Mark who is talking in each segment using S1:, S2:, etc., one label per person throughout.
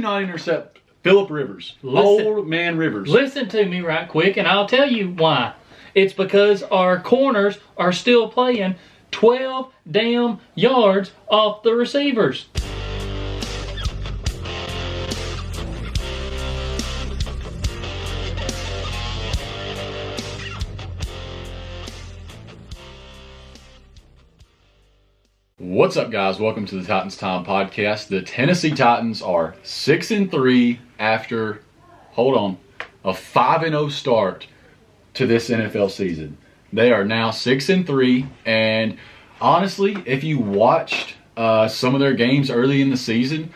S1: not intercept Phillip Rivers? Old man Rivers.
S2: Listen to me right quick, and I'll tell you why. It's because our corners are still playing 12 damn yards off the receivers.
S1: What's up, guys? Welcome to the Titans Time Podcast. The Tennessee Titans are 6-3 after, a 5-0 start to this NFL season. They are now 6-3, and honestly, if you watched some of their games early in the season,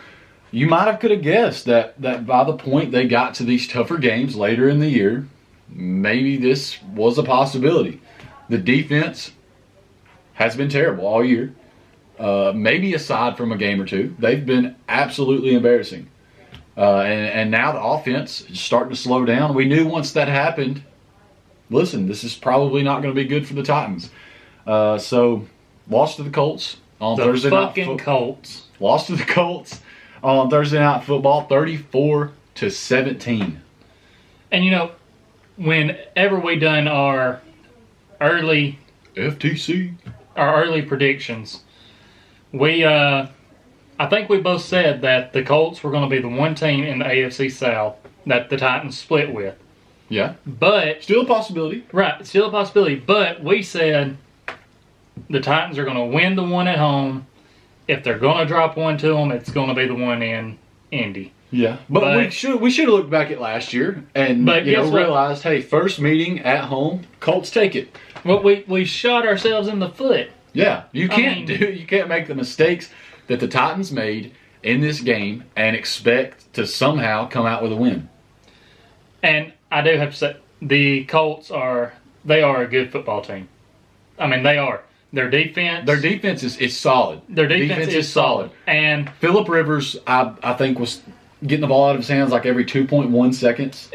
S1: you might have could have guessed that by the point they got to these tougher games later in the year, maybe this was a possibility. The defense has been terrible all year. Maybe aside from a game or two, they've been absolutely embarrassing. And now the offense is starting to slow down. We knew once that happened, listen, this is probably not going to be good for the Titans. So, lost to the Colts on Thursday night.
S2: The fucking Colts.
S1: Lost to the Colts on Thursday Night Football, 34-17.
S2: And you know, whenever we done our early predictions, I think we both said that the Colts were going to be the one team in the AFC South that the Titans split with.
S1: Yeah.
S2: But
S1: still a possibility.
S2: Right, still a possibility. But we said the Titans are going to win the one at home. If they're going to drop one to them, it's going to be the one in Indy.
S1: Yeah. But we should have looked back at last year and realized, hey, first meeting at home, Colts take it.
S2: Well, we shot ourselves in the foot.
S1: Yeah, you can't make the mistakes that the Titans made in this game and expect to somehow come out with a win.
S2: And I do have to say, the Colts are a good football team. I mean, they are. Their defense is solid.
S1: Their defense is solid.
S2: And
S1: Phillip Rivers, I think, was getting the ball out of his hands like every 2.1 seconds.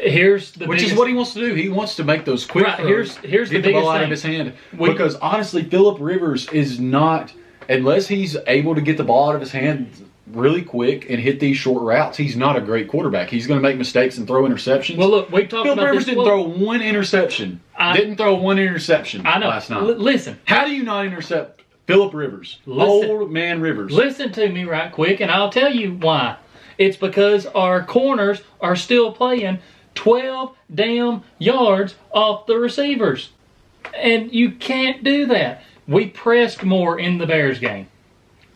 S1: Which is what he wants to do. He wants to make those quick throws.
S2: Here's
S1: get the ball out of his hand. Because honestly, Phillip Rivers is not, unless he's able to get the ball out of his hand really quick and hit these short routes, he's not a great quarterback. He's going to make mistakes and throw interceptions.
S2: Well, look, we talked about
S1: Phillip Rivers
S2: this.
S1: didn't throw one interception. Last night.
S2: Listen.
S1: How do you not intercept Phillip Rivers? Old man Rivers.
S2: Listen to me right quick, and I'll tell you why. It's because our corners are still playing 12 damn yards off the receivers. And you can't do that. We pressed more in the Bears game.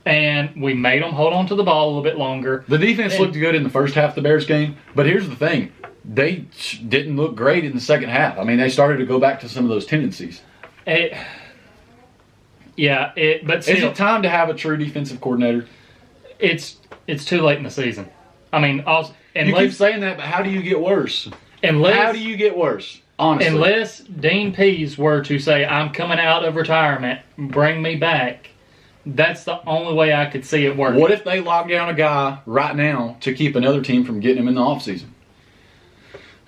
S2: And we made them hold on to the ball a little bit longer.
S1: The defense looked good in the first half of the Bears game. But here's the thing. They didn't look great in the second half. I mean, they started to go back to some of those tendencies.
S2: But still,
S1: is it time to have a true defensive coordinator?
S2: It's too late in the season. I mean,
S1: you keep saying that, but how do you get worse? How do you get worse? Honestly.
S2: Unless Dean Pease were to say, I'm coming out of retirement, bring me back, that's the only way I could see it working.
S1: What if they lock down a guy right now to keep another team from getting him in the offseason?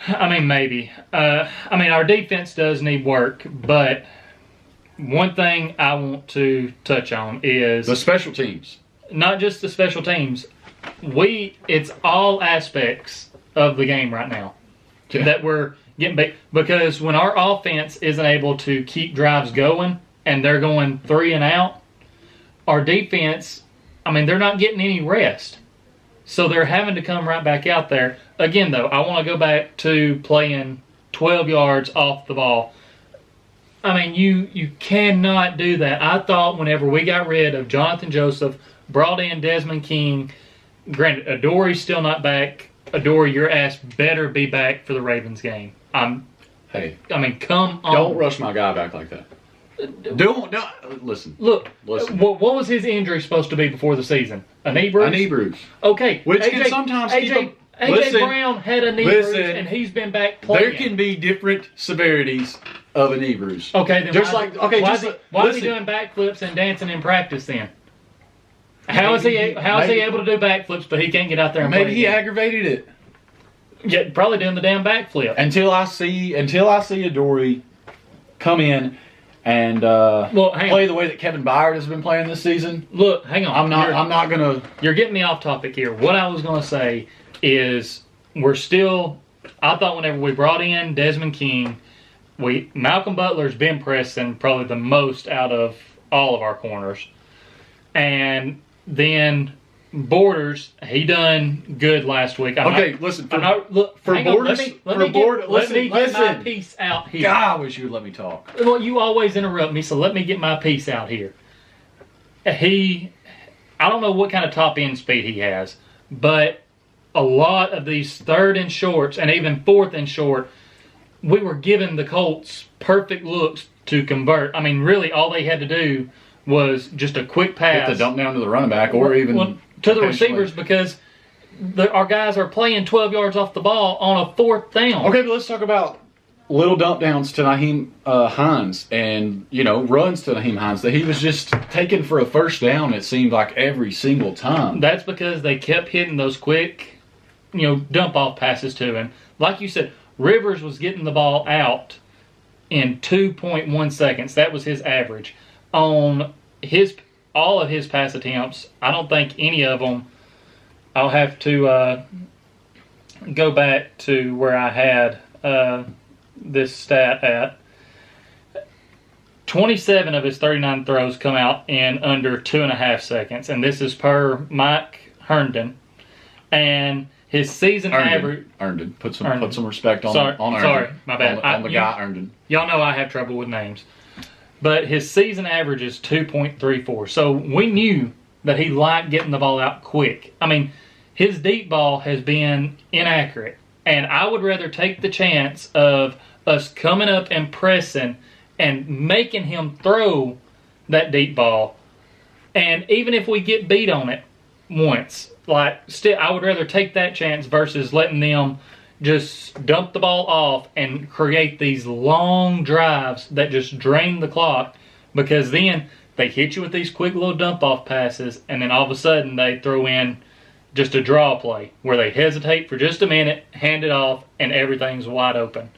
S2: I mean, maybe. Our defense does need work, but one thing I want to touch on is
S1: the special teams.
S2: Not just the special teams. It's all aspects of the game right now that we're getting big. Because when our offense isn't able to keep drives going and they're going 3 and out, our defense, they're not getting any rest. So they're having to come right back out there. Again, though, I want to go back to playing 12 yards off the ball. You cannot do that. I thought whenever we got rid of Jonathan Joseph, brought in Desmond King, granted, Adore's still not back. Adore, your ass better be back for the Ravens game. Come on.
S1: Don't rush my guy back like that. Don't listen.
S2: Look, what was his injury supposed to be before the season? A knee bruise?
S1: A knee bruise.
S2: Okay.
S1: Which can sometimes keep him.
S2: AJ Brown had a knee bruise, and he's been back playing.
S1: There can be different severities of a knee bruise.
S2: Okay, then why is he doing backflips and dancing in practice then? How is he able to do backflips, but he can't get out there and play?
S1: Maybe he aggravated it.
S2: Yeah, probably doing the damn backflip.
S1: Until I see Adore come in and play the way that Kevin Byard has been playing this season.
S2: Look, hang on.
S1: I'm not gonna.
S2: You're getting me off topic here. What I was gonna say is we're still. I thought whenever we brought in Desmond King, Malcolm Butler's been pressing probably the most out of all of our corners, and then Borders, he done good last week.
S1: Listen. For Borders,
S2: let me get my piece out here.
S1: God, I wish you would let me talk.
S2: Well, you always interrupt me, so let me get my piece out here. I don't know what kind of top end speed he has, but a lot of these 3rd and shorts and even 4th and short, we were giving the Colts perfect looks to convert. I mean, really, all they had to do was just a quick pass.
S1: Get the dump down to the running back or even
S2: to the receivers, because our guys are playing 12 yards off the ball on a 4th down.
S1: Okay, but let's talk about little dump downs to Nyheim Hines and, runs to Nyheim Hines that he was just taking for a 1st down, it seemed like every single time.
S2: That's because they kept hitting those quick, dump off passes to him. Like you said, Rivers was getting the ball out in 2.1 seconds. That was his average. On all of his pass attempts, I don't think any of them, I'll have to go back to where I had this stat at. 27 of his 39 throws come out in under 2.5 seconds, and this is per Mike Herndon. And his season average...
S1: Herndon. Put some respect on Herndon.
S2: Sorry, my bad.
S1: On the guy Herndon.
S2: Y'all know I have trouble with names. But his season average is 2.34. So we knew that he liked getting the ball out quick. I mean, his deep ball has been inaccurate. And I would rather take the chance of us coming up and pressing and making him throw that deep ball. And even if we get beat on it once, I would rather take that chance versus letting them just dump the ball off and create these long drives that just drain the clock, because then they hit you with these quick little dump-off passes, and then all of a sudden they throw in just a draw play where they hesitate for just a minute, hand it off, and everything's wide open.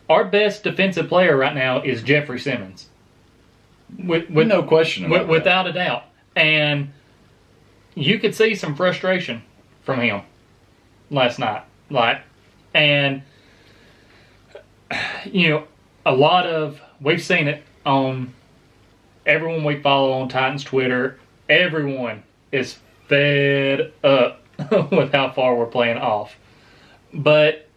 S2: Our best defensive player right now is Jeffrey Simmons. With
S1: no question about
S2: without a doubt. And you could see some frustration from him last night. We've seen it on everyone we follow on Titans Twitter. Everyone is fed up with how far we're playing off. But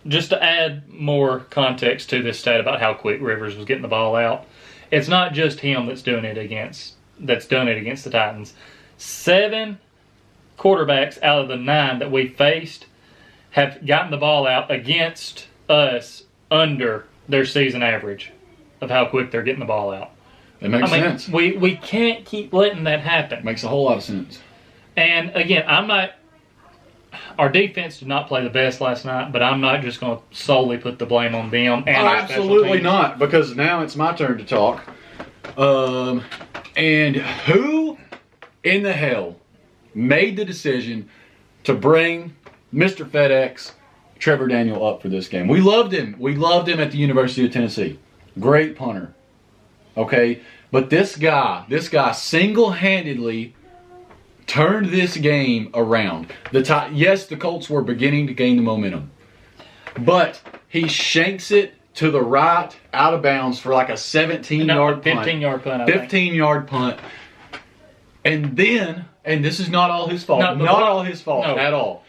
S2: just to add more context to this stat about how quick Rivers was getting the ball out, it's not just him that's done it against the Titans. 7 quarterbacks out of the 9 that we faced have gotten the ball out against us under their season average of how quick they're getting the ball out.
S1: It makes sense.
S2: We can't keep letting that happen.
S1: Makes a whole lot of sense.
S2: And again, our defense did not play the best last night, but I'm not just going to solely put the blame on them. And
S1: absolutely not, because now it's my turn to talk. And who in the hell made the decision to bring Mr. FedEx, Trevor Daniel, up for this game? We loved him. We loved him at the University of Tennessee. Great punter. Okay? But this guy single-handedly turned this game around. Yes, the Colts were beginning to gain the momentum. But he shanks it to the right, out of bounds for like a 17-yard punt.
S2: 15-yard punt.
S1: 15-yard punt. And then, and this is not all his fault. Not all his fault at all.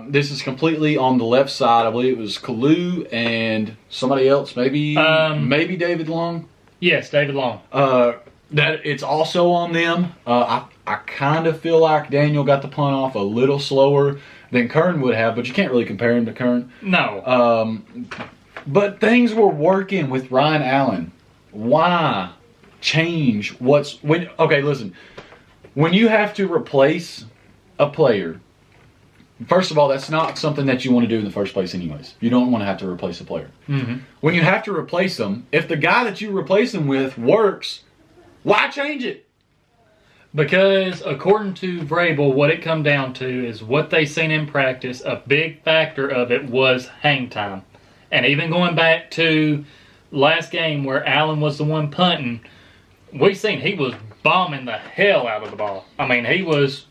S1: This is completely on the left side. I believe it was Kalu and somebody else, maybe David Long.
S2: Yes, David Long.
S1: That it's also on them. I kind of feel like Daniel got the punt off a little slower than Kern would have, but you can't really compare him to Kern.
S2: No.
S1: But things were working with Ryan Allen. Why change okay, listen. When you have to replace a player, first of all, that's not something that you want to do in the first place anyways. You don't want to have to replace a player.
S2: Mm-hmm.
S1: When you have to replace them, if the guy that you replace them with works, why change it?
S2: Because according to Vrabel, what it come down to is what they seen in practice. A big factor of it was hang time. And even going back to last game where Allen was the one punting, we seen he was bombing the hell out of the ball. I mean, he was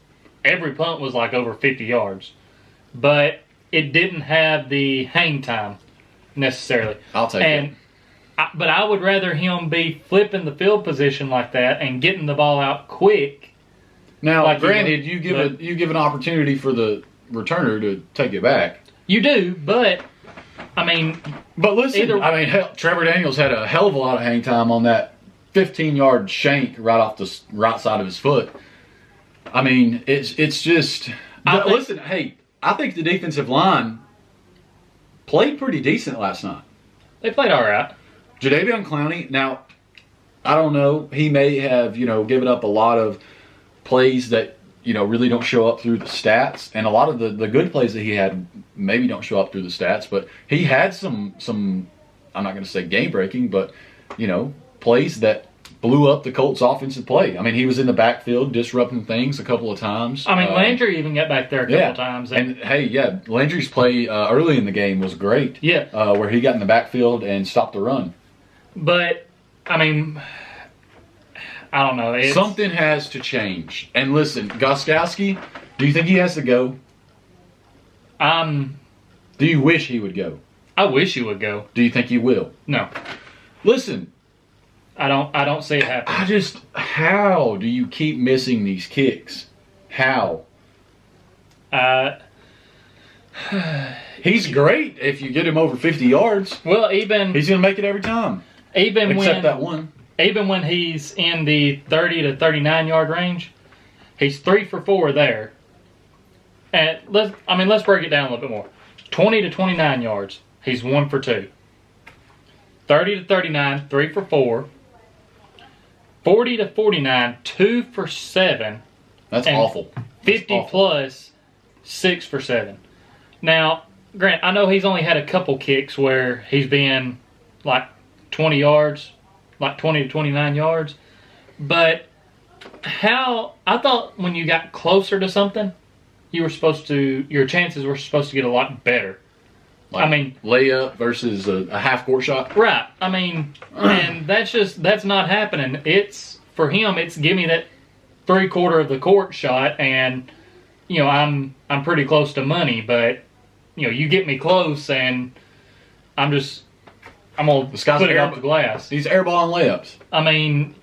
S2: every punt was like over 50 yards. But it didn't have the hang time necessarily.
S1: I'll take it.
S2: But I would rather him be flipping the field position like that and getting the ball out quick.
S1: Now, like granted, you give an opportunity for the returner to take it back.
S2: You do, but I mean,
S1: but listen, Trevor Daniels had a hell of a lot of hang time on that 15-yard shank right off the right side of his foot. I mean, it's just. Listen, hey, I think the defensive line played pretty decent last night.
S2: They played all right.
S1: Jadeveon Clowney, now, I don't know. He may have, given up a lot of plays that, really don't show up through the stats. And a lot of the good plays that he had maybe don't show up through the stats. But he had some I'm not going to say game-breaking, but, plays that blew up the Colts' offensive play. I mean, he was in the backfield disrupting things a couple of times.
S2: I mean, Landry even got back there a couple of times.
S1: And hey, Landry's play early in the game was great.
S2: Yeah.
S1: Where he got in the backfield and stopped the run.
S2: But, I mean, I don't know.
S1: Something has to change. And listen, Gostkowski, do you think he has to go? Do you wish he would go?
S2: I wish he would go.
S1: Do you think he will?
S2: No.
S1: Listen.
S2: I don't see it happen.
S1: How do you keep missing these kicks? How? He's great if you get him over 50 yards.
S2: Well,
S1: he's going to make it every time. Except that one.
S2: Even when he's in the 30 to 39 yard range, he's 3 for 4 there. And let's break it down a little bit more. 20 to 29 yards, he's 1 for 2. 30 to 39, 3 for 4. 40 to 49, 2 for 7.
S1: That's awful.
S2: 50 plus, 6 for 7. Now, Grant, I know he's only had a couple kicks where he's been like 20 yards, like 20 to 29 yards. But I thought when you got closer to something, your chances were supposed to get a lot better.
S1: Layup versus a half-court shot?
S2: Right. And that's not happening. For him, it's give me that 3/4 of the court shot, and, I'm pretty close to money, but, you get me close, and I'm going to put it off the glass.
S1: These airballing layups.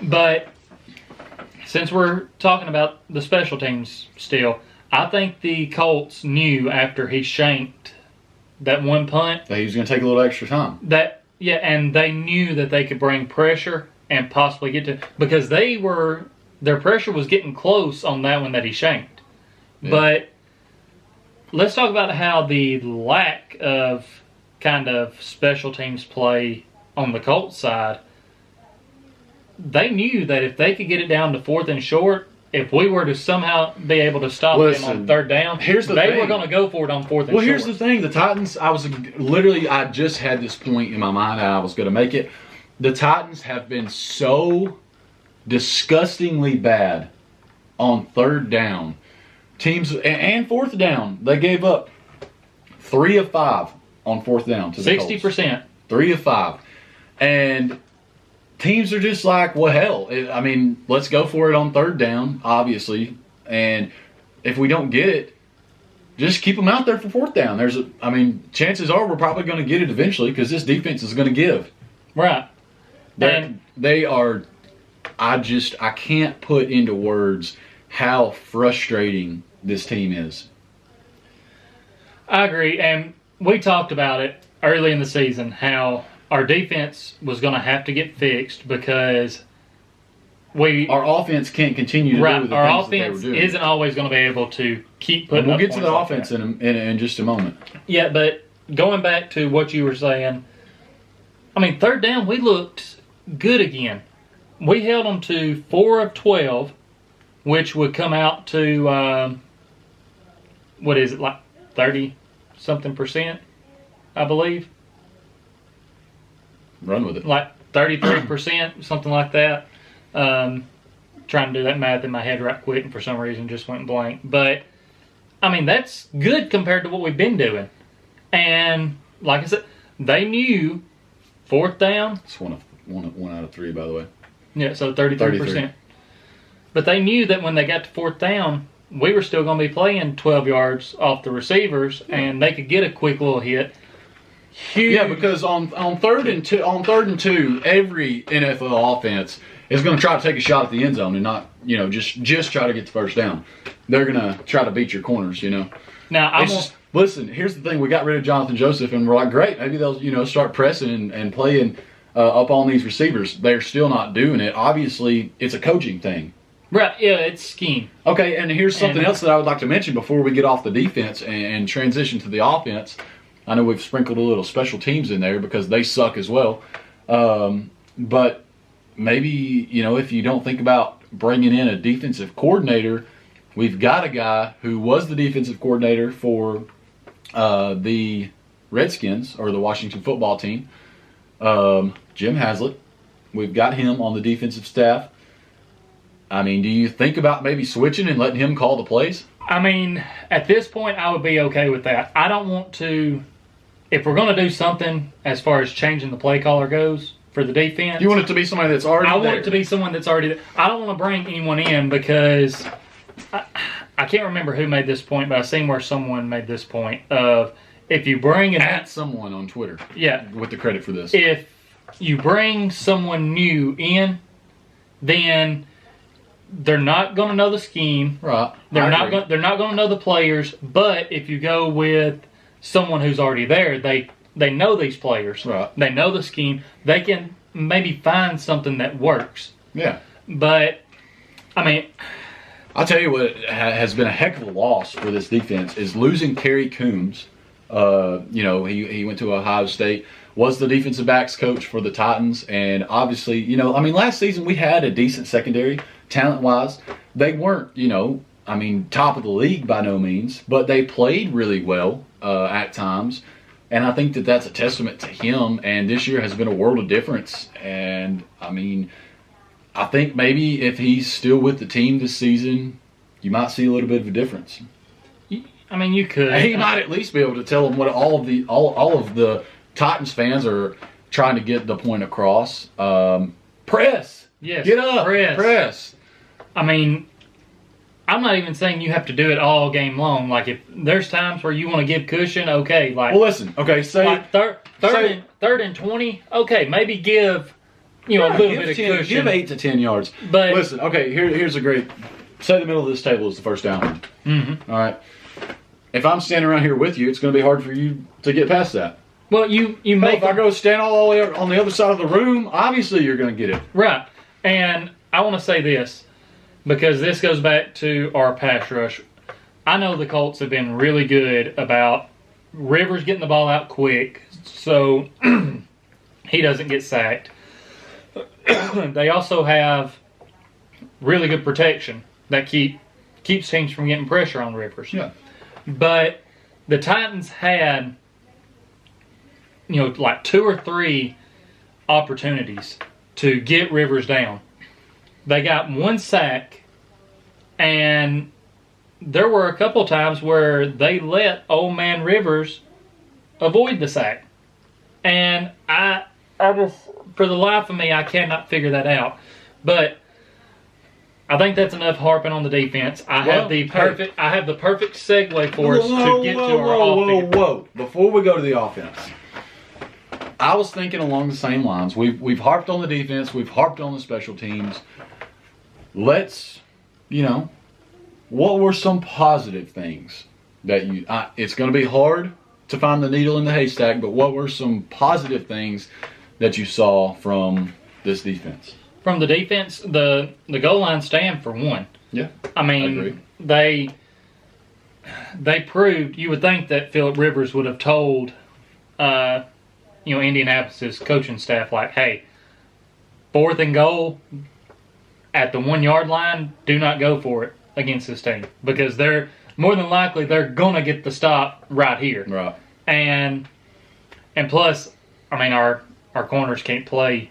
S2: But since we're talking about the special teams still, I think the Colts knew after he shanked that one punt
S1: that he was going to take a little extra time.
S2: And they knew that they could bring pressure and possibly get to, because their pressure was getting close on that one that he shanked. Yeah. But let's talk about how the lack of kind of special teams play on the Colts side. They knew that if they could get it down to 4th and short, if we were to somehow be able to stop them on 3rd down, they were going to go for it on 4th and short.
S1: Well, here's the thing. The Titans, I just had this point in my mind that I was going to make it. The Titans have been so disgustingly bad on 3rd down. Teams, and 4th down, they gave up 3 of 5 on 4th down to the
S2: 60%.
S1: Colts. 3 of 5. And teams are just like, well, hell, let's go for it on 3rd down, obviously. And if we don't get it, just keep them out there for 4th down. Chances are we're probably going to get it eventually because this defense is going to give.
S2: Right.
S1: They are, I can't put into words how frustrating this team is.
S2: I agree. And we talked about it early in the season, how our defense was going to have to get fixed because our
S1: offense can't continue to do the things
S2: our
S1: offense that they were doing.
S2: Isn't always going to be able to keep putting.
S1: We'll get to the offense in just a moment.
S2: Yeah, but going back to what you were saying, 3rd down, we looked good again. We held them to 4 of 12, which would come out to what is it, like 30-something%, I believe.
S1: Run with it.
S2: Like 33%, something like that. Trying to do that math in my head right quick, and for some reason just went blank. But, that's good compared to what we've been doing. And, like I said, they knew 4th down.
S1: It's one out of 3, by the way.
S2: Yeah, so 33%. But they knew that when they got to fourth down, we were still going to be playing 12 yards off the receivers, and they could get a quick little hit. Huge.
S1: Yeah, because on third and two, every NFL offense is going to try to take a shot at the end zone and not, just try to get the first down. They're going to try to beat your corners,
S2: Now,
S1: listen, here's the thing. We got rid of Jonathan Joseph, and we're like, great, maybe they'll, start pressing and playing up on these receivers. They're still not doing it. Obviously, it's a coaching thing.
S2: Right, yeah, it's scheme.
S1: Okay, and here's something else that I would like to mention before we get off the defense and transition to the offense. I know we've sprinkled a little special teams in there because they suck as well. But maybe, if you don't think about bringing in a defensive coordinator, we've got a guy who was the defensive coordinator for the Redskins, or the Washington football team, Jim Haslett. We've got him on the defensive staff. I mean, do you think about maybe switching and letting him call the plays?
S2: I mean, at this point, I would be okay with that. I don't want to, if we're going to do something as far as changing the play caller goes for the defense.
S1: You want it to be somebody that's already there?
S2: I want it to be someone that's already there. I don't want to bring anyone in because I can't remember who made this point, but I've seen where someone made this point of if you bring
S1: at someone on Twitter.
S2: Yeah.
S1: With the credit for this.
S2: If you bring someone new in, then they're not going to know the scheme.
S1: Right.
S2: They're not going to know the players. But if you go with someone who's already there, they know these players.
S1: Right.
S2: They know the scheme. They can maybe find something that works.
S1: Yeah.
S2: But I mean,
S1: I'll tell you what has been a heck of a loss for this defense is losing Kerry Coombs. He went to Ohio State. Was the defensive backs coach for the Titans, and obviously, last season we had a decent secondary, talent-wise. They weren't, top of the league by no means, but they played really well at times, and I think that that's a testament to him, and this year has been a world of difference, and, I think maybe if he's still with the team this season, you might see a little bit of a difference.
S2: I mean, you could.
S1: He might at least be able to tell them what all of the Titans fans are trying to get the point across. Press.
S2: Yes.
S1: Get up. Press.
S2: I mean, I'm not even saying you have to do it all game long. Like, if there's times where you want to give cushion, okay. Like,
S1: well, listen. Okay, say
S2: like third and 20. Okay, maybe give a little bit of cushion.
S1: Give 8 to 10 yards.
S2: But
S1: listen. Okay, here's a great. Say the middle of this table is the first down.
S2: Mm-hmm.
S1: All right. If I'm standing around here with you, it's going to be hard for you to get past that.
S2: Well, you make.
S1: If I go stand all the way on the other side of the room, obviously you're going to get it.
S2: Right. And I want to say this, because this goes back to our pass rush. I know the Colts have been really good about Rivers getting the ball out quick so he doesn't get sacked. They also have really good protection that keeps teams from getting pressure on Rivers.
S1: Yeah.
S2: But the Titans had, like 2 or 3 opportunities to get Rivers down. They got 1 sack, and there were a couple times where they let old man Rivers avoid the sack. And I just, for the life of me, I cannot figure that out. But I think that's enough harping on the defense. I have the perfect segue for us to get to our offense.
S1: Whoa. Before we go to the offense, I was thinking along the same lines. We've harped on the defense. We've harped on the special teams. Let's, what were some positive things that it's going to be hard to find the needle in the haystack, but what were some positive things that you saw from this defense?
S2: From the defense, the goal line stand for one.
S1: Yeah,
S2: I mean, they proved. You would think that Phillip Rivers would have told, Indianapolis's coaching staff, like, hey, 4th and goal at the 1 yard line, do not go for it against this team, because they're more than likely they're gonna get the stop right here.
S1: Right.
S2: And plus, I mean, our corners can't play.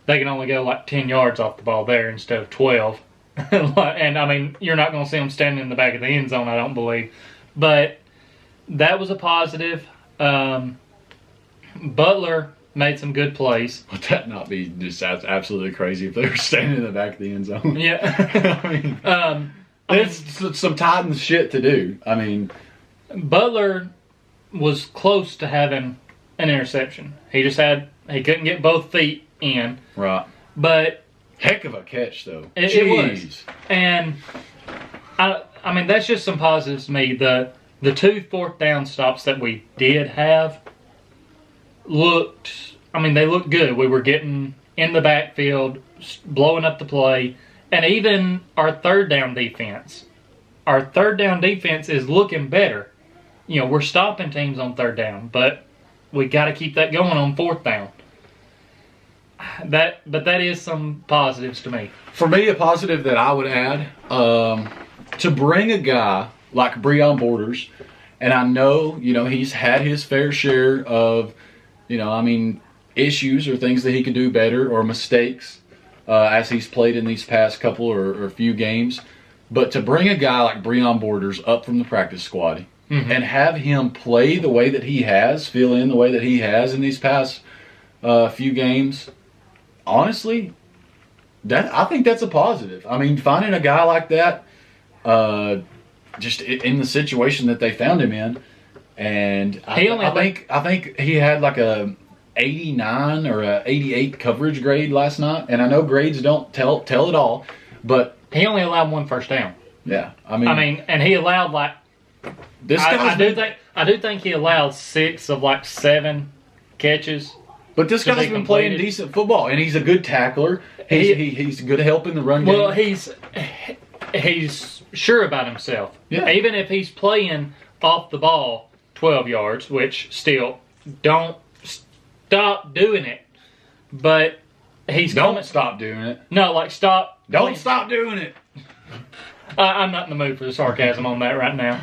S2: They can only go like 10 yards off the ball there instead of 12. And, I mean, you're not going to see them standing in the back of the end zone, I don't believe. But that was a positive. Butler made some good plays.
S1: Would that not be just absolutely crazy if they were standing in the back of the end zone?
S2: Yeah.
S1: It's some Titans shit to do. I mean,
S2: Butler was close to having an interception. He couldn't get both feet in.
S1: Right.
S2: But
S1: heck of a catch, though.
S2: It was. And I mean, that's just some positives to me. The 2 fourth down stops that we did have they looked good. We were getting in the backfield, blowing up the play, and even our third down defense. Our third down defense is looking better. We're stopping teams on third down, but we got to keep that going on fourth down. But that is some positives to me.
S1: For me, a positive that I would add, to bring a guy like Breon Borders, and I know, he's had his fair share of, issues or things that he could do better or mistakes as he's played in these past couple or few games. But to bring a guy like Breon Borders up from the practice squad and have him play the way that he has, fill in the way that he has in these past few games, honestly, I think that's a positive. I mean, finding a guy like that, just in the situation that they found him in, and I think he had like a 89 or a 88 coverage grade last night, and I know grades don't tell it all, but
S2: he only allowed 1 first down.
S1: Yeah,
S2: and he allowed like this. I do think he allowed 6 of like 7 catches.
S1: But this guy's been playing decent football, and he's a good tackler. He's good at helping the run game.
S2: Well, he's sure about himself.
S1: Yeah.
S2: Even if he's playing off the ball 12 yards, which still don't stop doing it. But
S1: don't stop doing it.
S2: No, like stop.
S1: Don't stop doing it.
S2: I'm not in the mood for the sarcasm on that right now.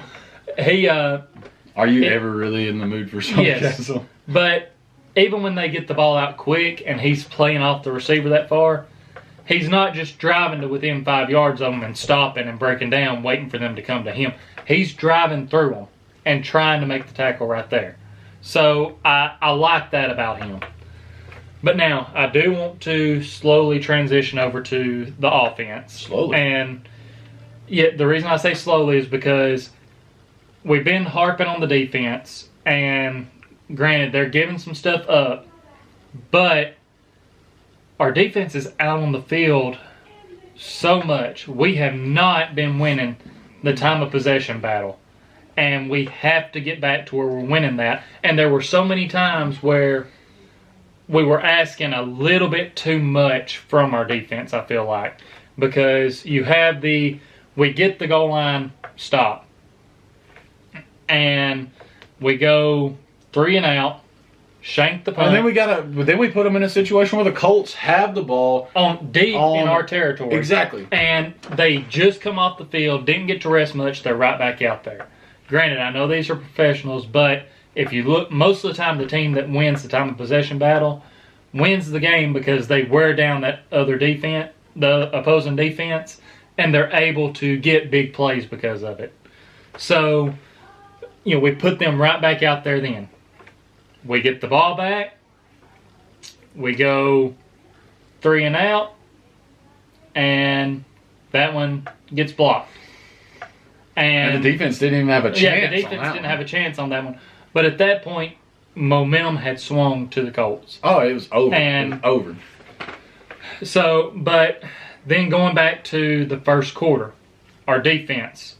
S1: Are you ever really in the mood for sarcasm?
S2: Yes, but even when they get the ball out quick and he's playing off the receiver that far, he's not just driving to within 5 yards of them and stopping and breaking down, waiting for them to come to him. He's driving through them and trying to make the tackle right there. So I like that about him. But now, I do want to slowly transition over to the offense.
S1: Slowly.
S2: And the reason I say slowly is because we've been harping on the defense, and granted, they're giving some stuff up, but our defense is out on the field so much. We have not been winning the time of possession battle, and we have to get back to where we're winning that. And there were so many times where we were asking a little bit too much from our defense, I feel like, because we get the goal line stop, and we go 3 and out, shank the punt.
S1: And then we put them in a situation where the Colts have the ball
S2: in our territory.
S1: Exactly.
S2: And they just come off the field, didn't get to rest much, they're right back out there. Granted, I know these are professionals, but if you look, most of the time the team that wins the time of possession battle wins the game because they wear down that other defense, the opposing defense, and they're able to get big plays because of it. So, we put them right back out there then. We get the ball back. We go 3 and out. And that one gets blocked. And
S1: the defense didn't even have a chance.
S2: Yeah, the defense didn't have a chance on that one. But at that point, momentum had swung to the Colts.
S1: Oh, it was over. It was over.
S2: So, but then going back to the first quarter, our defense.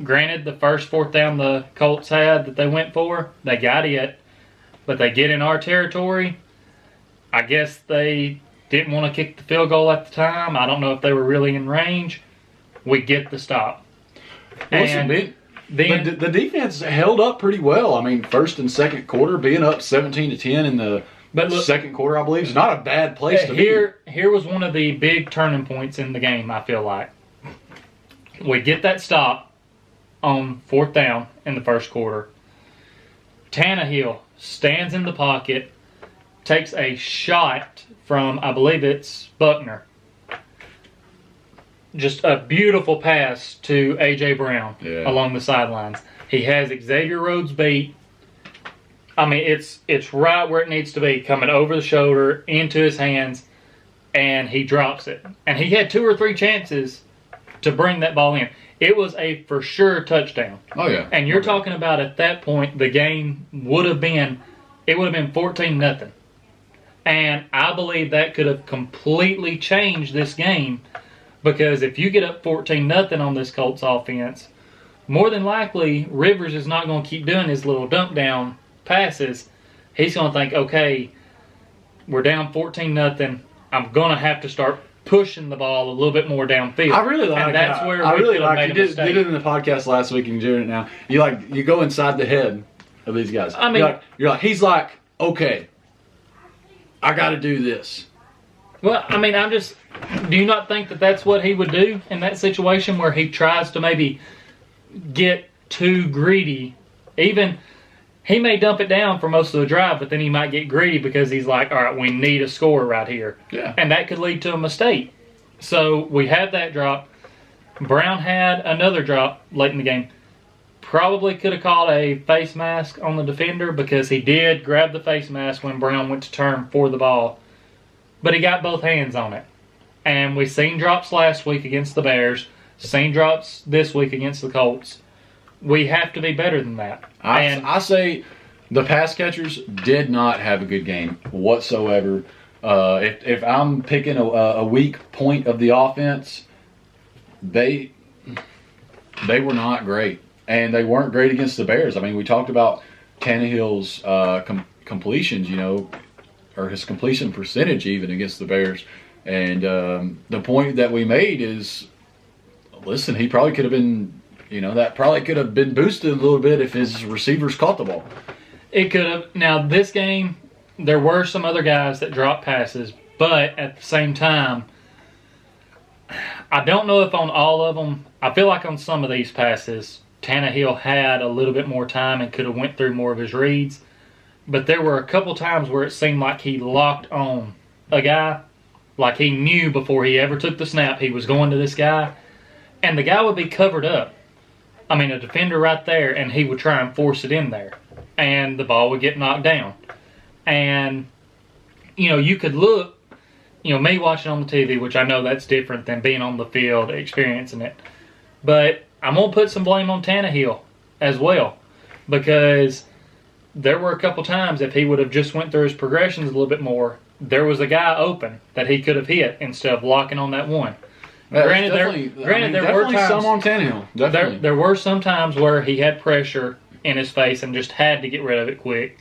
S2: Granted, the first 4th down the Colts had that they went for, they got it. But they get in our territory. I guess they didn't want to kick the field goal at the time. I don't know if they were really in range. We get the stop.
S1: Listen, the defense held up pretty well. I mean, first and second quarter, being up 17-10 in the second quarter, I believe, is not a bad place to be.
S2: Here was one of the big turning points in the game, I feel like. We get that stop on 4th down in the first quarter. Tannehill stands in the pocket, takes a shot from, I believe it's Buckner. Just a beautiful pass to A.J. Brown along the sidelines. He has Xavier Rhodes beat. I mean, it's right where it needs to be, coming over the shoulder, into his hands, and he drops it. And he had 2 or 3 chances to bring that ball in. It was a for sure touchdown.
S1: Oh, yeah.
S2: And you're talking about at that point, the game would have been 14-0. And I believe that could have completely changed this game, because if you get up 14-0 on this Colts offense, more than likely Rivers is not going to keep doing his little dump down passes. He's going to think, okay, we're down 14-0. I'm going to have to start pushing the ball a little bit more downfield.
S1: I really like
S2: and that's where
S1: I
S2: we
S1: really
S2: could have
S1: like
S2: made
S1: you
S2: a
S1: did
S2: mistake.
S1: it in the podcast last week and you're doing it now. You go inside the head of these guys.
S2: I mean,
S1: you're like he's like, okay, I got to do this.
S2: Well, I mean, do you not think that that's what he would do in that situation where he tries to maybe get too greedy? Even he may dump it down for most of the drive, but then he might get greedy because he's like, all right, we need a score right here.
S1: Yeah.
S2: And that could lead to a mistake. So we had that drop. Brown had another drop late in the game. Probably could have called a face mask on the defender, because he did grab the face mask when Brown went to turn for the ball. But he got both hands on it. And we seen drops last week against the Bears. Seen drops this week against the Colts. We have to be better than that.
S1: I say the pass catchers did not have a good game whatsoever. If I'm picking a weak point of the offense, they were not great. And they weren't great against the Bears. I mean, we talked about Tannehill's completions, or his completion percentage even against the Bears. And the point that we made is, listen, he probably could have been, that probably could have been boosted a little bit if his receivers caught the ball.
S2: It could have. Now, this game, there were some other guys that dropped passes, but at the same time, I don't know if on all of them, I feel like on some of these passes, Tannehill had a little bit more time and could have went through more of his reads. But there were a couple times where it seemed like he locked on a guy, like he knew before he ever took the snap he was going to this guy, and the guy would be covered up. I mean, a defender right there, and he would try and force it in there, and the ball would get knocked down. And, you could look, me watching on the TV, which I know that's different than being on the field, experiencing it. But I'm going to put some blame on Tannehill as well, because there were a couple times if he would have just went through his progressions a little bit more, there was a guy open that he could have hit instead of locking on that one.
S1: Yeah,
S2: Granted, there were times,
S1: some on Tannehill. Definitely.
S2: There were some times where he had pressure in his face and just had to get rid of it quick.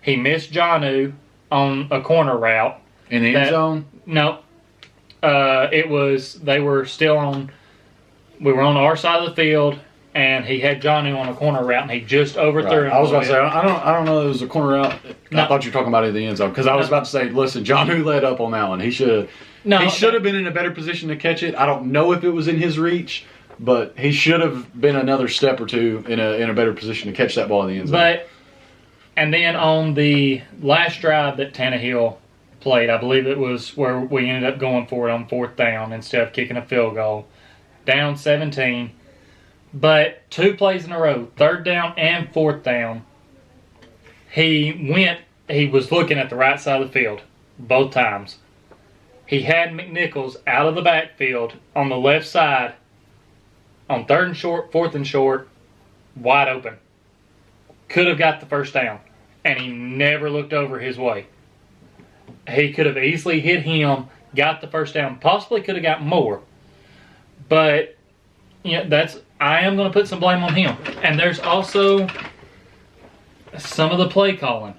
S2: He missed Jonnu on a corner route.
S1: In the end zone?
S2: No. We were on our side of the field, and he had Jonnu on a corner route, and he just overthrew him.
S1: I was about to say, I don't know if it was a corner route. No. I thought you were talking about it in the end zone, because I was about to say, listen, Jonnu led up on that one. He should have been in a better position to catch it. I don't know if it was in his reach, but he should have been another step or two in a better position to catch that ball in the end zone.
S2: And then on the last drive that Tannehill played, I believe it was where we ended up going for it on 4th down instead of kicking a field goal. Down 17. But 2 plays in a row, 3rd down and 4th down, he was looking at the right side of the field both times. He had McNichols out of the backfield on the left side on 3rd and short, 4th and short, wide open. Could have got the 1st down, and he never looked over his way. He could have easily hit him, got the 1st down, possibly could have got more. But I am going to put some blame on him. And there's also some of the play calling.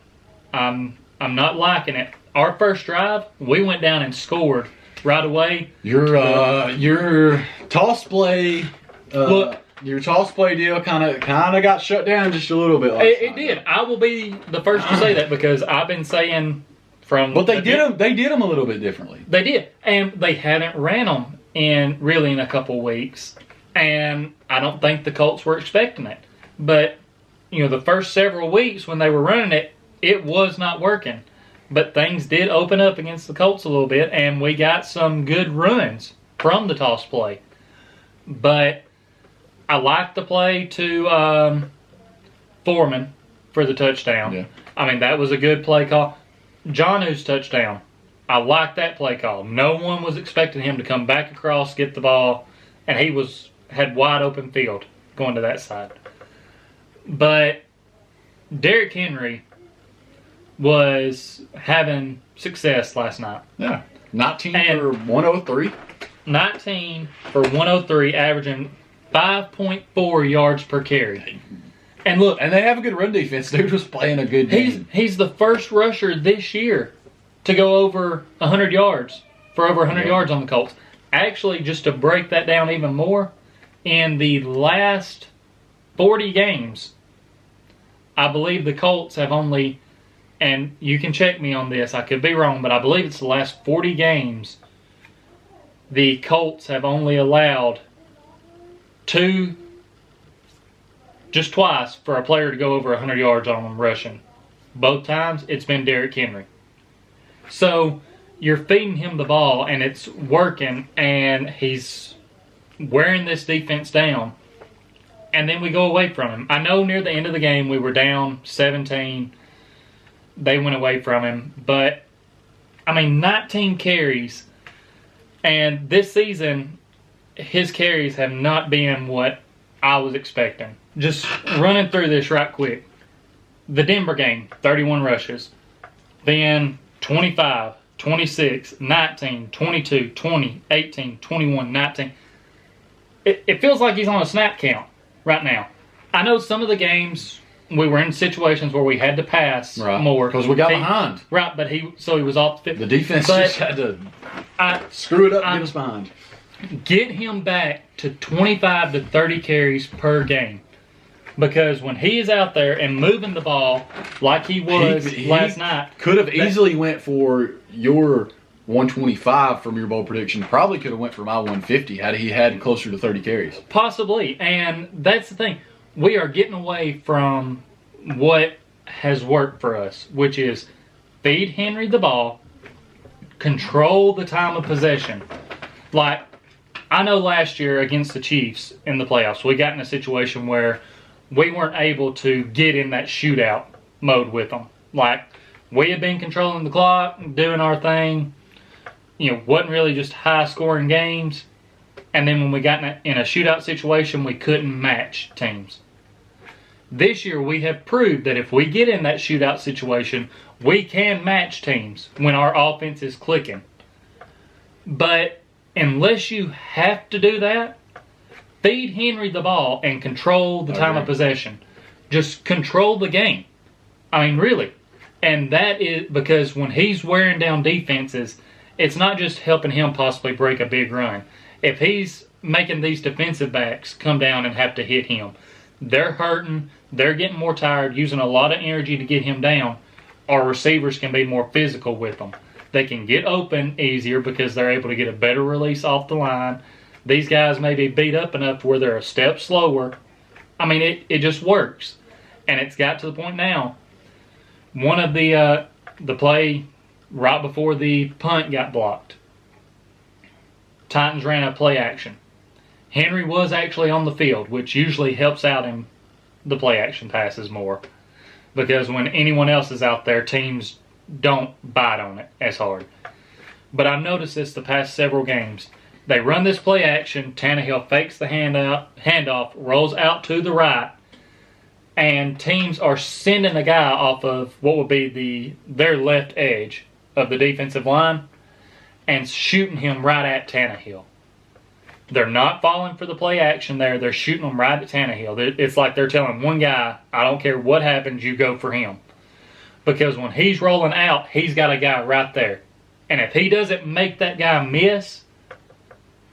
S2: I'm not liking it. Our first drive, we went down and scored right away.
S1: Your toss play, your toss play deal kind of got shut down just a little bit.
S2: It did. I will be the first to say that, because I've been saying from.
S1: But they did them a little bit differently.
S2: They did, and they haven't ran them in a couple of weeks. And I don't think the Colts were expecting it. But, the first several weeks when they were running it, it was not working. But things did open up against the Colts a little bit, and we got some good runs from the toss play. But I liked the play to Foreman for the touchdown.
S1: Yeah.
S2: I mean, that was a good play call. Jonnu's touchdown. I like that play call. No one was expecting him to come back across, get the ball, and he had wide open field going to that side. But Derrick Henry was having success last night.
S1: Yeah. 19 for 103.
S2: 19 for 103, averaging 5.4 yards per carry. And look,
S1: and they have a good run defense. They're just playing a good game.
S2: He's the first rusher this year to go over 100 yards, for over 100 yards on the Colts. Actually, just to break that down even more, in the last 40 games, I believe the Colts have only, and you can check me on this, I could be wrong, but I believe it's the last 40 games, the Colts have only allowed just twice for a player to go over 100 yards on them rushing. Both times, it's been Derrick Henry. So, you're feeding him the ball, and it's working, and he's wearing this defense down. And then we go away from him. I know near the end of the game, we were down 17. They went away from him. But, 19 carries. And this season, his carries have not been what I was expecting. Just running through this right quick. The Denver game, 31 rushes. Then 25, 26, 19, 22, 20, 18, 21, 19. It feels like he's on a snap count right now. I know some of the games we were in situations where we had to pass more.
S1: Because we got behind.
S2: Right, but he was off the field.
S1: The defense just had to screw it up and get us behind.
S2: Get him back to 25 to 30 carries per game. Because when he is out there and moving the ball like he was last night.
S1: Could have easily went for your 125 from your bowl prediction. Probably could have went for my 150 had he had closer to 30 carries.
S2: Possibly. And that's the thing. We are getting away from what has worked for us, which is feed Henry the ball, control the time of possession. Like, I know last year against the Chiefs in the playoffs, we got in a situation where we weren't able to get in that shootout mode with them. Like, we had been controlling the clock, doing our thing. Wasn't really just high-scoring games. And then when we got in a shootout situation, we couldn't match teams. This year, we have proved that if we get in that shootout situation, we can match teams when our offense is clicking. But unless you have to do that, feed Henry the ball and control the time of possession. Just control the game. Really. And that is because when he's wearing down defenses, it's not just helping him possibly break a big run. If he's making these defensive backs come down and have to hit him, they're hurting, they're getting more tired, using a lot of energy to get him down. Our receivers can be more physical with them. They can get open easier because they're able to get a better release off the line. These guys may be beat up enough where they're a step slower. It just works. And it's got to the point now. One of the play right before the punt got blocked, Titans ran a play action. Henry was actually on the field, which usually helps out in the play action passes more. Because when anyone else is out there, teams don't bite on it as hard. But I've noticed this the past several games. They run this play action, Tannehill fakes the handoff, rolls out to the right, and teams are sending a guy off of what would be their left edge of the defensive line and shooting him right at Tannehill. They're not falling for the play action there. They're shooting them right at Tannehill. It's like they're telling one guy, I don't care what happens, you go for him. Because when he's rolling out, he's got a guy right there. And if he doesn't make that guy miss,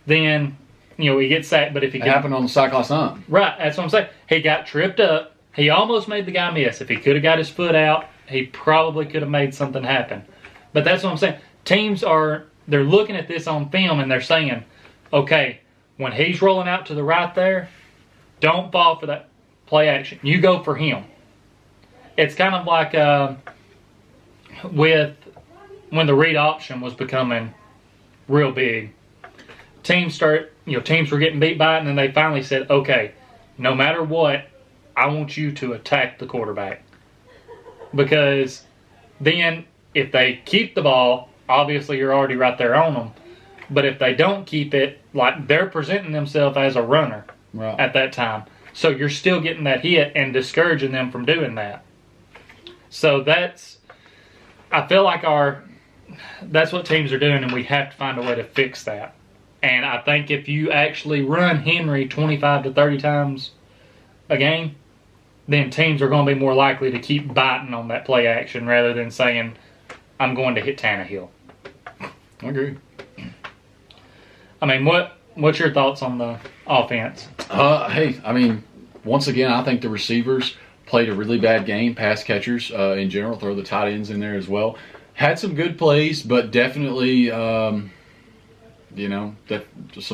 S2: then, he gets sacked. But if he
S1: happened on the sack last night.
S2: Right, that's what I'm saying. He got tripped up. He almost made the guy miss. If he could have got his foot out, he probably could have made something happen. But that's what I'm saying. Teams they're looking at this on film and they're saying, okay, when he's rolling out to the right there, don't fall for that play action. You go for him. It's kind of like with when the read option was becoming real big. Teams were getting beat by it, and then they finally said, okay, no matter what, I want you to attack the quarterback. because then if they keep the ball, obviously you're already right there on them. But if they don't keep it, like they're presenting themselves as a runner at that time. So you're still getting that hit and discouraging them from doing that. So I feel like that's what teams are doing, and we have to find a way to fix that. And I think if you actually run Henry 25 to 30 times a game, then teams are going to be more likely to keep biting on that play action rather than saying, I'm going to hit Tannehill.
S1: I agree.
S2: I mean, what's your thoughts on the offense?
S1: Hey, I mean, once again, I think the receivers played a really bad game. Pass catchers in general, throw the tight ends in there as well. Had some good plays, but definitely, some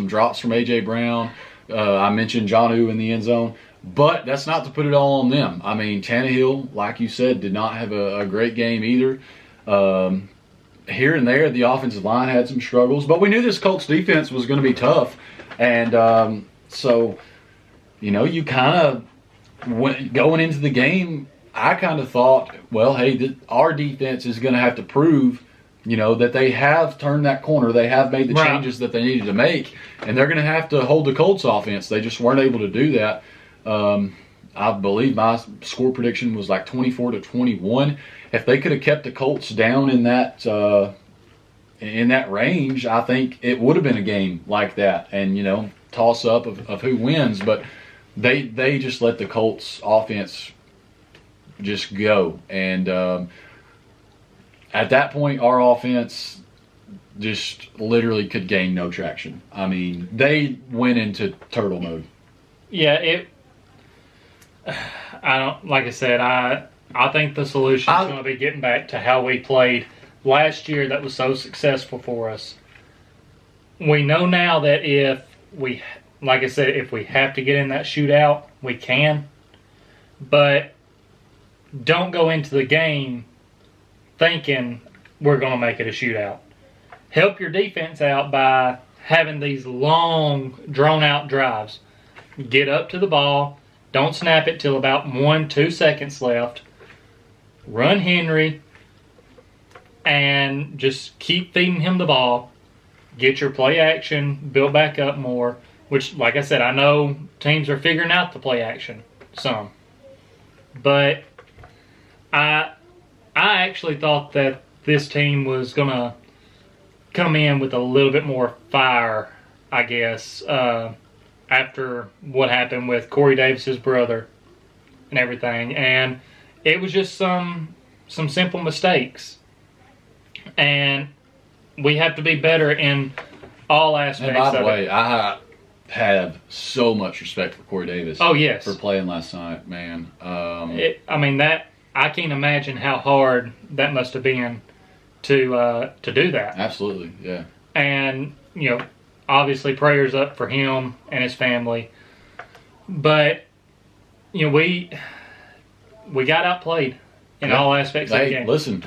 S1: drops from A.J. Brown. I mentioned Jonnu in the end zone. But that's not to put it all on them. I mean, Tannehill, like you said, did not have a great game either. Here and there, the offensive line had some struggles. But we knew this Colts defense was going to be tough. And so, you kind of going into the game, I kind of thought, well, hey, our defense is going to have to prove, that they have turned that corner. They have made the changes that they needed to make. And they're going to have to hold the Colts offense. They just weren't able to do that. I believe my score prediction was like 24-21. If they could have kept the Colts down in that range, I think it would have been a game like that. And, toss up of who wins. But they just let the Colts offense just go. And at that point, our offense just literally could gain no traction. I mean, they went into turtle mode.
S2: Yeah, I think the solution is going to be getting back to how we played last year that was so successful for us. We know now that if we have to get in that shootout, we can. But don't go into the game thinking we're going to make it a shootout. Help your defense out by having these long, drawn-out drives. Get up to the ball. Don't snap it till about 1-2 seconds left. Run Henry and just keep feeding him the ball. Get your play action built back up more, which, like I said, I know teams are figuring out the play action some. But I actually thought that this team was going to come in with a little bit more fire, I guess, after what happened with Corey Davis's brother and everything. And it was just some simple mistakes. And we have to be better in all aspects of it.
S1: And by the way, I have so much respect for Corey Davis.
S2: Oh, yes.
S1: For playing last night, man.
S2: I can't imagine how hard that must have been to do that.
S1: Absolutely, yeah.
S2: And, obviously prayers up for him and his family. But, we got outplayed in all aspects of the game.
S1: Listen,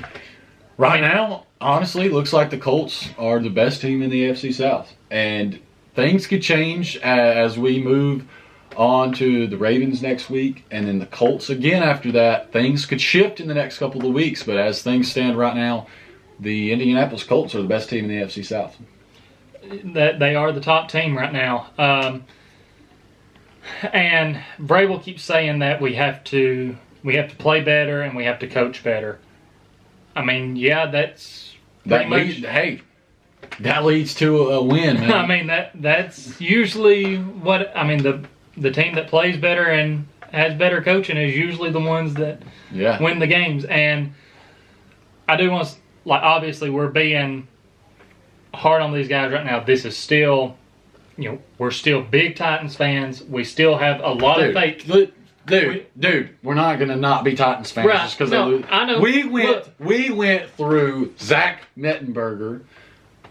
S1: right now, honestly, looks like the Colts are the best team in the AFC South. And things could change as we move on to the Ravens next week, and then the Colts again after that. Things could shift in the next couple of weeks, but as things stand right now, the Indianapolis Colts are the best team in the AFC South.
S2: That they are the top team right now. And Vrabel keeps saying that we have to play better and we have to coach better. I mean, yeah, that's pretty much.
S1: That leads to a win, man.
S2: I mean, that's usually what. I mean, the team that plays better and has better coaching is usually the ones that win the games. And I do want to, obviously we're being hard on these guys right now. This is still, we're still big Titans fans. We still have a lot of faith.
S1: Dude, we're not going to not be Titans fans just because they lose.
S2: I know.
S1: We went through Zach Mettenberger.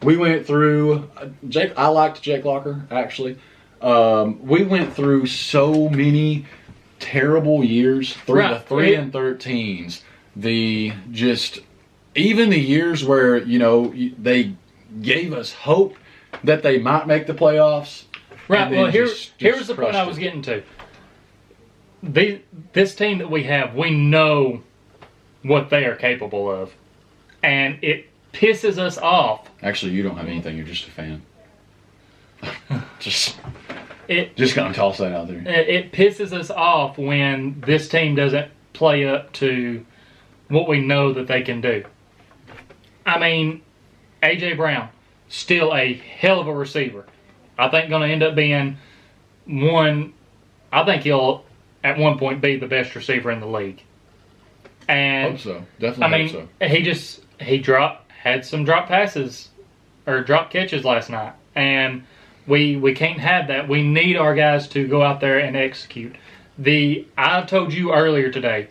S1: We went through Jake. I liked Jake Locker, actually. We went through so many terrible years through the 3-13s. Even the years where, they gave us hope that they might make the playoffs.
S2: Right. Well, here's the point I was getting to. This team that we have, we know what they are capable of. And it pisses us off.
S1: Actually, you don't have anything. You're just a fan. just gonna toss that out there.
S2: It pisses us off when this team doesn't play up to what we know that they can do. I mean, A.J. Brown, still a hell of a receiver. I think going to end up being I think he'll at one point be the best receiver in the league. And
S1: Hope so. Definitely hope so.
S2: He had some drop passes or drop catches last night. And we can't have that. We need our guys to go out there and execute. I told you earlier today,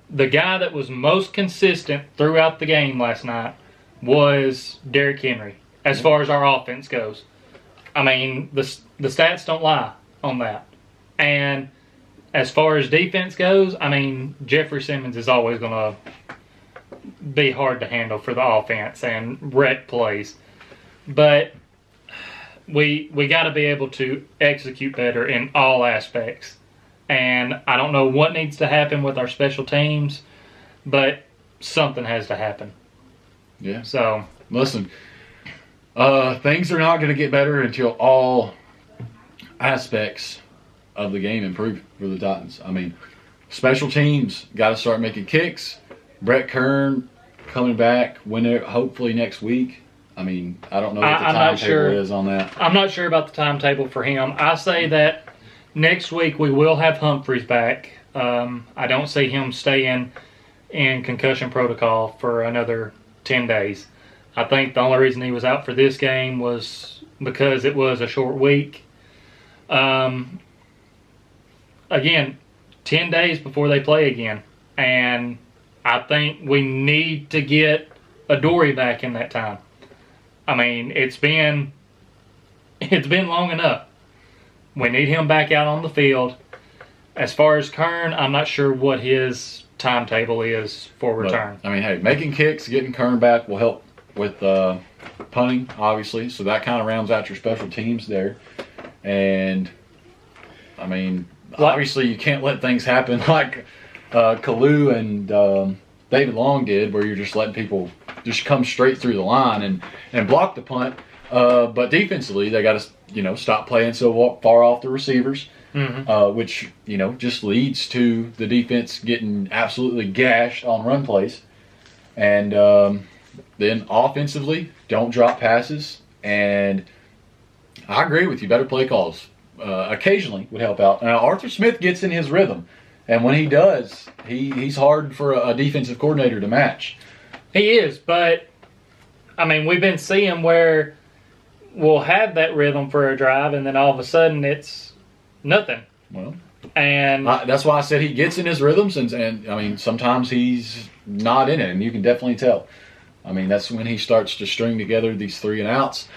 S2: the guy that was most consistent throughout the game last night was Derrick Henry, as far as our offense goes. I mean, the stats don't lie on that. And as far as defense goes, I mean, Jeffrey Simmons is always going to be hard to handle for the offense and wreck plays. But we got to be able to execute better in all aspects. And I don't know what needs to happen with our special teams, but something has to happen.
S1: Yeah.
S2: So
S1: listen, things are not going to get better until all aspects of the game improve for the Titans. I mean, special teams got to start making kicks. Brett Kern coming back hopefully next week. I mean, I don't know what the timetable is on that.
S2: I'm not sure about the timetable for him. I say that next week we will have Humphreys back. I don't see him staying in concussion protocol for another 10 days. I think the only reason he was out for this game was because it was a short week. Again, 10 days before they play again. And I think we need to get Adoree back in that time. I mean, it's been long enough. We need him back out on the field. As far as Kern, I'm not sure what his timetable is for return.
S1: But, I mean, hey, making kicks, getting Kern back will help with punting, obviously. So that kind of rounds out your special teams there. And, I mean, obviously you can't let things happen like Kalu and David Long did, where you're just letting people just come straight through the line and block the punt. But defensively, they got to stop playing so far off the receivers, which just leads to the defense getting absolutely gashed on run plays. And then offensively, don't drop passes. And I agree with you. Better play calls occasionally would help out. Now, Arthur Smith gets in his rhythm. And when he does, he's hard for a defensive coordinator to match.
S2: He is, but, I mean, we've been seeing where we'll have that rhythm for a drive, and then all of a sudden it's nothing.
S1: Well,
S2: and
S1: that's why I said he gets in his rhythms, and I mean, sometimes he's not in it, and you can definitely tell. I mean, that's when he starts to string together these 3 and outs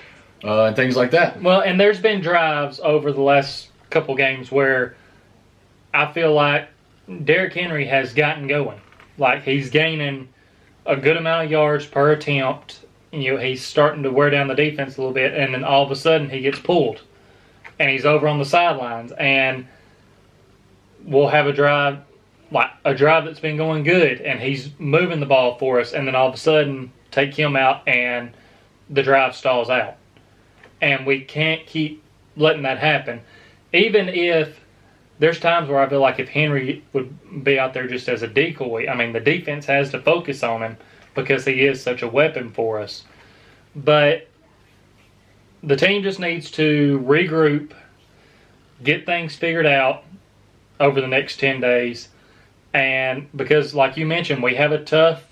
S1: and things like that.
S2: Well, and there's been drives over the last couple games where I feel like Derrick Henry has gotten going. Like, he's gaining a good amount of yards per attempt. He's starting to wear down the defense a little bit, and then all of a sudden he gets pulled. And he's over on the sidelines, and we'll have a drive that's been going good, and he's moving the ball for us, and then all of a sudden take him out, and the drive stalls out. And we can't keep letting that happen. Even if there's times where I feel like if Henry would be out there just as a decoy, I mean, the defense has to focus on him because he is such a weapon for us. But the team just needs to regroup, get things figured out over the next 10 days. And because, like you mentioned, we have a tough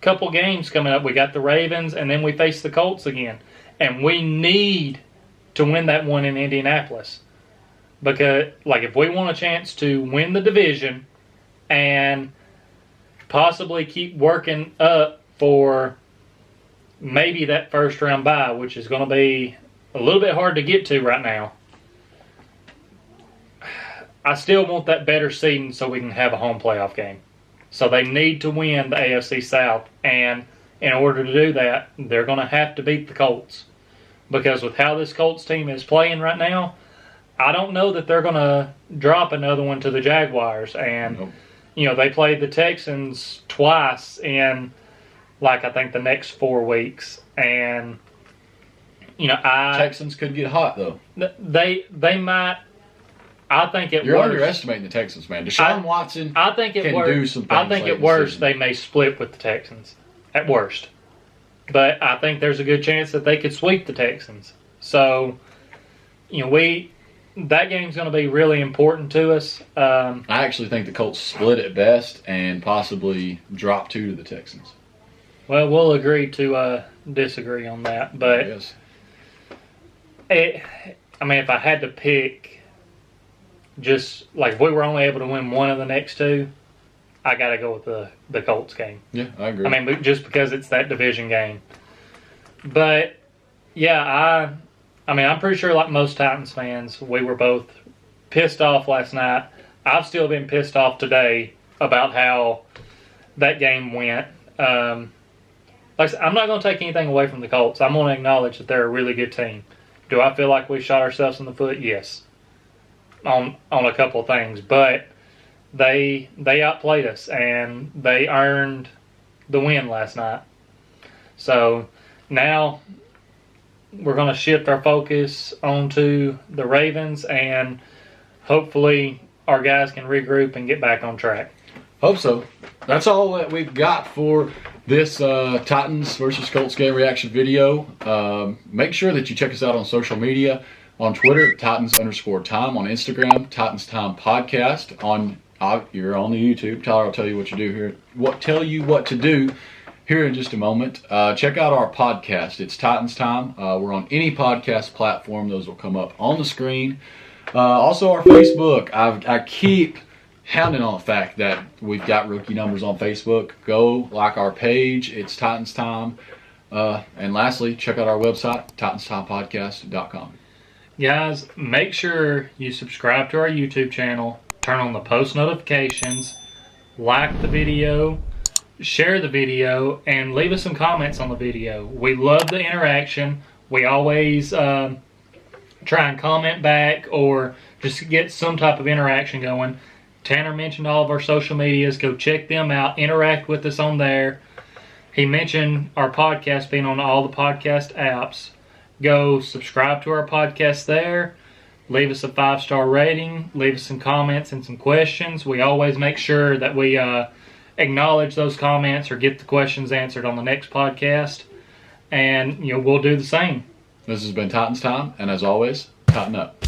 S2: couple games coming up. We got the Ravens, and then we face the Colts again. And we need to win that one in Indianapolis. Because, like, if we want a chance to win the division and possibly keep working up for maybe that first round bye, which is going to be a little bit hard to get to right now, I still want that better seeding so we can have a home playoff game. So they need to win the AFC South, and in order to do that, they're going to have to beat the Colts. Because with how this Colts team is playing right now, I don't know that they're going to drop another one to the Jaguars. And they played the Texans twice in, I think the next 4 weeks. And,
S1: Texans could get hot, though.
S2: They might. I think
S1: You're underestimating the Texans, man. Deshaun Watson
S2: I think
S1: can do some things.
S2: I think at worst they may split with the Texans. At worst. But I think there's a good chance that they could sweep the Texans. So, that game's going to be really important to us.
S1: I actually think the Colts split at best and possibly drop 2 to the Texans.
S2: Well, we'll agree to disagree on that. But,
S1: yes.
S2: if I had to pick, just if we were only able to win one of the next 2, I got to go with the Colts game.
S1: Yeah, I agree.
S2: Just because it's that division game. But, yeah, I'm pretty sure like most Titans fans, we were both pissed off last night. I've still been pissed off today about how that game went. Like I said, I'm not going to take anything away from the Colts. I'm going to acknowledge that they're a really good team. Do I feel like we shot ourselves in the foot? Yes. On a couple of things. But they outplayed us, and they earned the win last night. So now we're going to shift our focus onto the Ravens, and hopefully our guys can regroup and get back on track.
S1: Hope so. That's all that we've got for this Titans versus Colts game reaction video. Make sure that you check us out on social media. On Twitter, Titans_time. On Instagram, Titans Time Podcast. You're on the YouTube. Tyler will tell you what to do here. Tell you what to do here in just a moment. Check out our podcast. It's Titans Time. We're on any podcast platform. Those will come up on the screen. Also, our Facebook. I keep hounding on the fact that we've got rookie numbers on Facebook. Go like our page. It's Titans Time. And lastly, check out our website, titanstimepodcast.com.
S2: Guys, make sure you subscribe to our YouTube channel, turn on the post notifications, like the video, share the video, and leave us some comments on the video. We love the interaction. We always try and comment back or just get some type of interaction going. Tanner mentioned all of our social medias. Go check them out. Interact with us on there. He mentioned our podcast being on all the podcast apps. Go subscribe to our podcast there. Leave us a 5-star rating. Leave us some comments and some questions. We always make sure that we acknowledge those comments or get the questions answered on the next podcast. And we'll do the same.
S1: This has been Titans Time, and as always, tighten up.